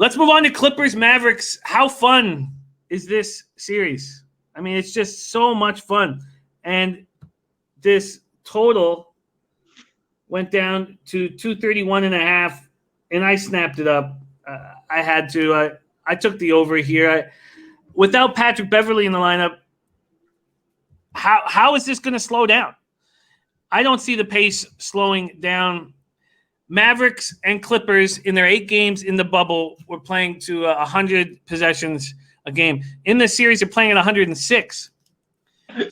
Let's move on to Clippers Mavericks. How fun is this series? I mean, it's just so much fun. And this total went down to 231.5, and I snapped it up. I had to. I took the over here. Without Patrick Beverley in the lineup, how is this going to slow down? I don't see the pace slowing down. Mavericks and Clippers in their 8 games in the bubble were playing to 100 possessions a game. In this series, they're playing at 106.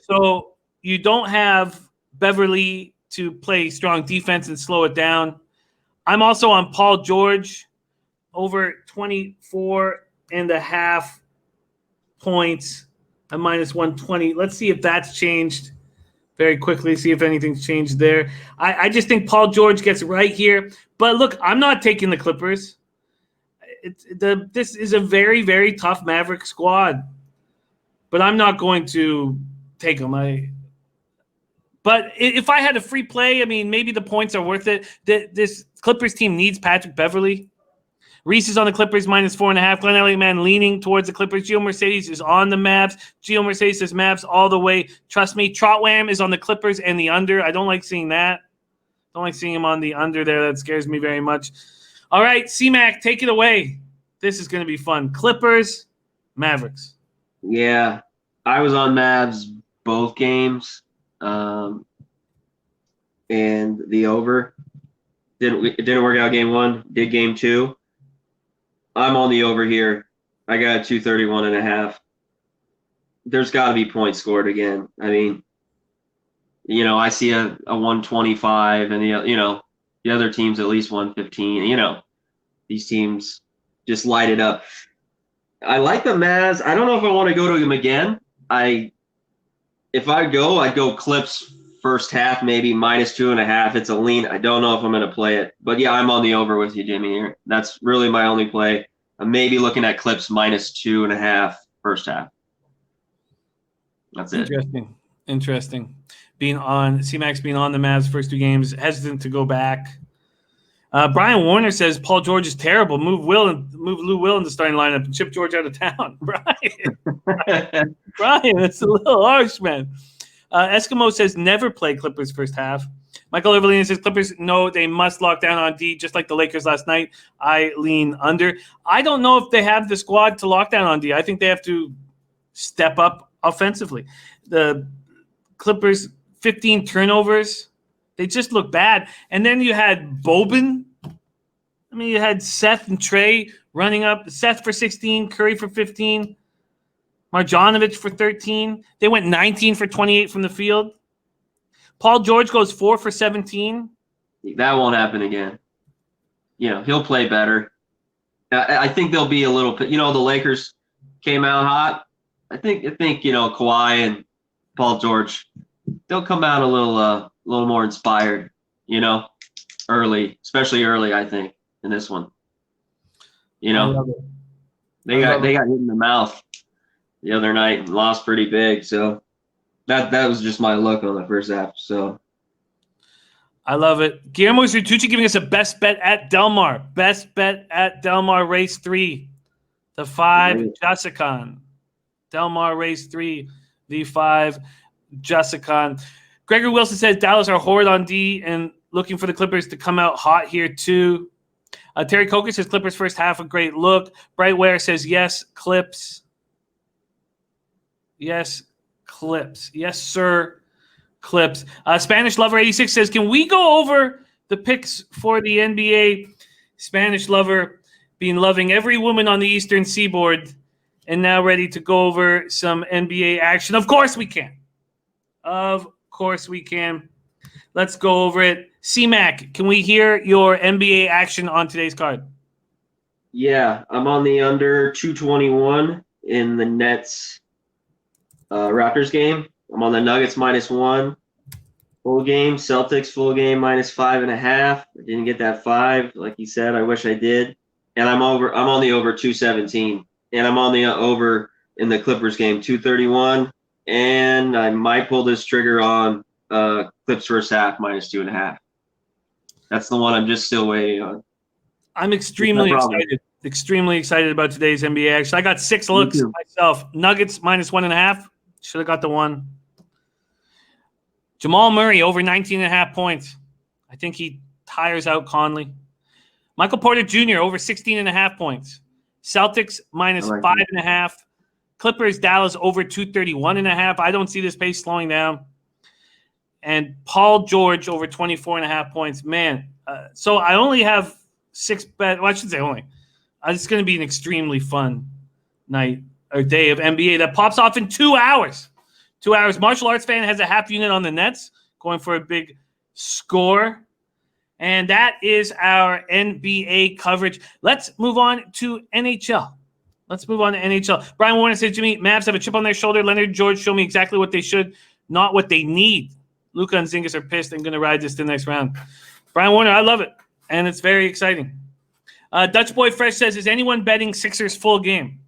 So you don't have Beverly to play strong defense and slow it down. I'm also on Paul George over 24.5 points at minus 120. Let's see if that's changed very quickly, see if anything's changed there. I just think Paul George gets right here. But look, I'm not taking the Clippers. This is a very, very tough Maverick squad. But I'm not going to take them. But if I had a free play, I mean, maybe the points are worth it. This Clippers team needs Patrick Beverley. Reese is on the Clippers, minus 4.5. Glenn Elliott, man, leaning towards the Clippers. Gio Mercedes is on the Mavs. Gio Mercedes says Mavs all the way. Trust me. Trotwam is on the Clippers and the under. I don't like seeing that. Don't like seeing him on the under there. That scares me very much. All right, C-Mac, take it away. This is going to be fun. Clippers, Mavericks. Yeah, I was on Mavs both games, and the over. It didn't work out game 1. Did game 2. I'm on the over here. I got 231.5. There's got to be points scored again. I mean, I see a 125, and the other teams at least 115. These teams just light it up. I like the Mavs. I don't know if I want to go to them again. If I'd go Clips first half, maybe minus 2.5. It's a lean. I don't know if I'm going to play it. But, yeah, I'm on the over with you, Jimmy, here. That's really my only play. I'm maybe looking at Clips minus 2.5 first half. That's it. Interesting. C-Max being on the Mavs first 2 games, hesitant to go back. Brian Warner says Paul George is terrible. Move Lou Will in the starting lineup and ship George out of town. Brian, that's a little harsh, man. Eskimo says never play Clippers first half. Michael Evelina says Clippers, no, they must lock down on D, just like the Lakers last night. I lean under. I don't know if they have the squad to lock down on D. I think they have to step up offensively. The Clippers, 15 turnovers. They just look bad. And then you had Boban. I mean, you had Seth and Trey running up. Seth for 16, Curry for 15, Marjanovic for 13. They went 19 for 28 from the field. Paul George goes 4 for 17. That won't happen again. He'll play better. I think there'll be a little bit. The Lakers came out hot. I think Kawhi and Paul George, they'll come out a little more inspired. Early, especially early. I think in this one. They got hit in the mouth the other night and lost pretty big. So that was just my look on the first half. So I love it. Guillermo Zertucci giving us a best bet at Del Mar. Best bet at Del Mar race 3. The 5 Jessican. Del Mar race 3. The 5 Jessican. Gregory Wilson says Dallas are horrid on D and looking for the Clippers to come out hot here too. Terry Coker says Clippers first half a great look. Brightware says yes, Clips. Yes, Clips. Yes, sir, Clips. Spanish Lover 86 says, can we go over the picks for the NBA? Spanish Lover been loving every woman on the Eastern Seaboard and now ready to go over some NBA action. Of course we can. Of course we can. Let's go over it. C-Mac, can we hear your NBA action on today's card? Yeah, I'm on the under 221 in the Nets Raptors game. I'm on the Nuggets -1 full game. Celtics full game -5.5. I didn't get that 5, like you said. I wish I did. And I'm on the over 217. And I'm on the over in the Clippers game 231. And I might pull this trigger on Clips first half -2.5. That's the one I'm just still waiting on. I'm extremely excited. Extremely excited about today's NBA action. I got 6 looks myself. Nuggets -1.5. Should have got the one. Jamal Murray over 19.5 points. I think he tires out Conley. Michael Porter Jr. over 16.5 points. Celtics -5.5. Clippers Dallas over 231.5. I don't see this pace slowing down. And Paul George over 24.5 points. Man, so I only have 6 bets. Well, I should say only. It's going to be an extremely fun night or day of NBA that pops off in 2 hours. 2 hours. Martial arts fan has a half unit on the Nets, going for a big score. And that is our NBA coverage. Let's move on to NHL. Brian Warner says, Jimmy, Mavs have a chip on their shoulder. Leonard and George show me exactly what they should, not what they need. Luka and Zingas are pissed and going to ride this to the next round. Brian Warner, I love it. And it's very exciting. Dutch Boy Fresh says, is anyone betting Sixers full game?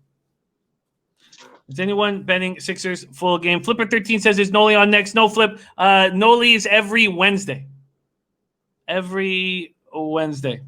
Flipper 13 says, is Noli on next? No, Flip. Noli is every Wednesday. Okay.